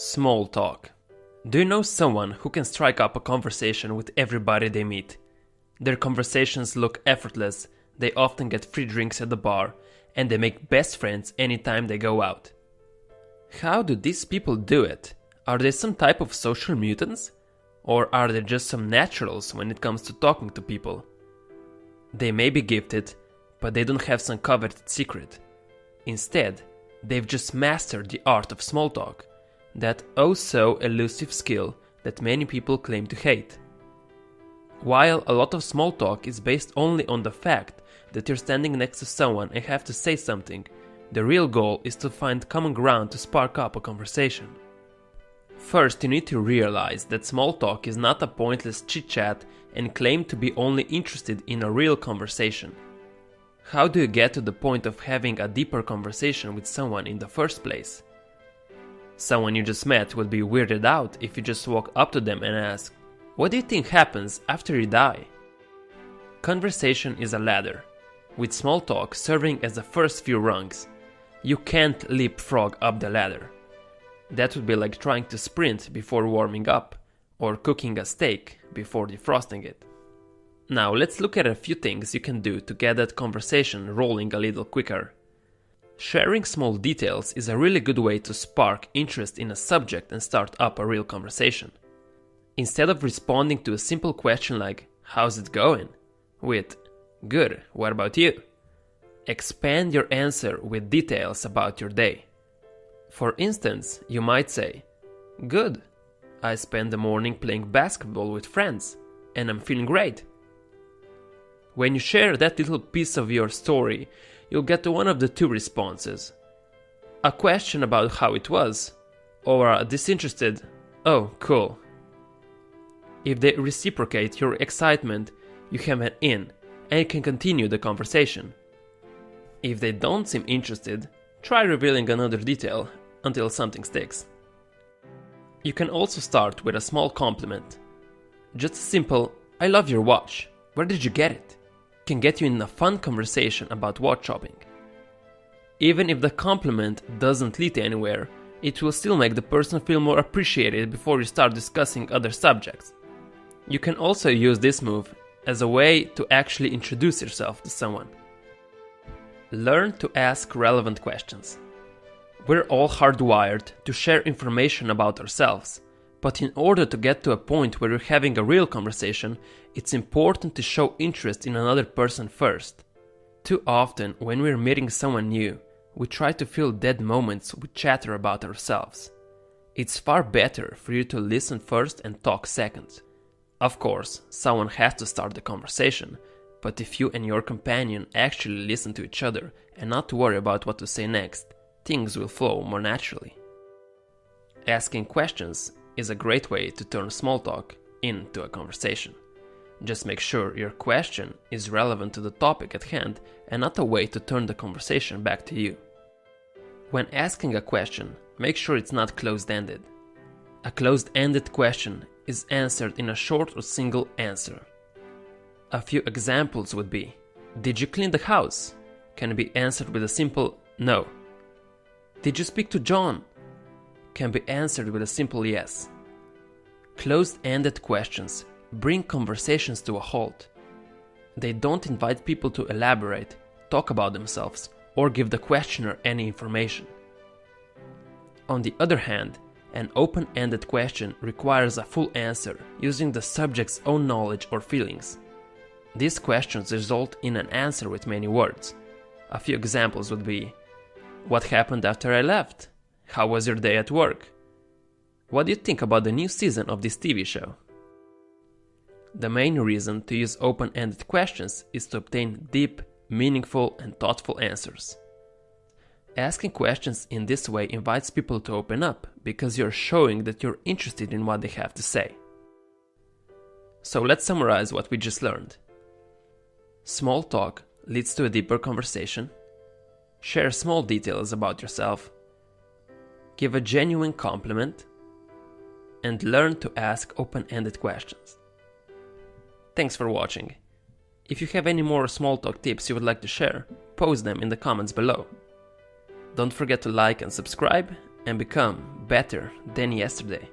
Small talk. Do you know someone who can strike up a conversation with everybody they meet? Their conversations look effortless, they often get free drinks at the bar, and they make best friends anytime they go out. How do these people do it? Are they some type of social mutants? Or are they just some naturals when it comes to talking to people? They may be gifted, but they don't have some coveted secret. Instead, they've just mastered the art of small talk, that oh-so elusive skill that many people claim to hate. While a lot of small talk is based only on the fact that you're standing next to someone and have to say something, the real goal is to find common ground to spark up a conversation. First, you need to realize that small talk is not a pointless chit-chat and claim to be only interested in a real conversation. How do you get to the point of having a deeper conversation with someone in the first place? Someone you just met would be weirded out if you just walk up to them and ask, "What do you think happens after you die?" Conversation is a ladder, with small talk serving as the first few rungs. You can't leapfrog up the ladder. That would be like trying to sprint before warming up, or cooking a steak before defrosting it. Now let's look at a few things you can do to get that conversation rolling a little quicker. Sharing small details is a really good way to spark interest in a subject and start up a real conversation. Instead of responding to a simple question like, "How's it going?" with, "Good, what about you?" expand your answer with details about your day. For instance, you might say, "Good, I spent the morning playing basketball with friends, and I'm feeling great." When you share that little piece of your story, you'll get one of the two responses. A question about how it was, or a disinterested, "Oh, cool." If they reciprocate your excitement, you have an in, and you can continue the conversation. If they don't seem interested, try revealing another detail until something sticks. You can also start with a small compliment. Just a simple, "I love your watch. Where did you get it?" can get you in a fun conversation about watch shopping. Even if the compliment doesn't lead anywhere, it will still make the person feel more appreciated before you start discussing other subjects. You can also use this move as a way to actually introduce yourself to someone. Learn to ask relevant questions. We're all hardwired to share information about ourselves, but in order to get to a point where you're having a real conversation, it's important to show interest in another person first. Too often, when we're meeting someone new, we try to fill dead moments with chatter about ourselves. It's far better for you to listen first and talk second. Of course, someone has to start the conversation, but if you and your companion actually listen to each other and not worry about what to say next, things will flow more naturally. Asking questions is a great way to turn small talk into a conversation. Just make sure your question is relevant to the topic at hand and not a way to turn the conversation back to you. When asking a question, make sure it's not closed-ended. A closed-ended question is answered in a short or single answer. A few examples would be, "Did you clean the house?" can be answered with a simple "no." "Did you speak to John?" can be answered with a simple yes. Closed-ended questions bring conversations to a halt. They don't invite people to elaborate, talk about themselves, or give the questioner any information. On the other hand, an open-ended question requires a full answer using the subject's own knowledge or feelings. These questions result in an answer with many words. A few examples would be, "What happened after I left? How was your day at work? What do you think about the new season of this TV show?" The main reason to use open-ended questions is to obtain deep, meaningful, and thoughtful answers. Asking questions in this way invites people to open up because you're showing that you're interested in what they have to say. So let's summarize what we just learned. Small talk leads to a deeper conversation. Share small details about yourself. Give a genuine compliment. And learn to ask open-ended questions. Thanks for watching. If you have any more small talk tips you would like to share, post them in the comments below. Don't forget to like and subscribe, and become better than yesterday.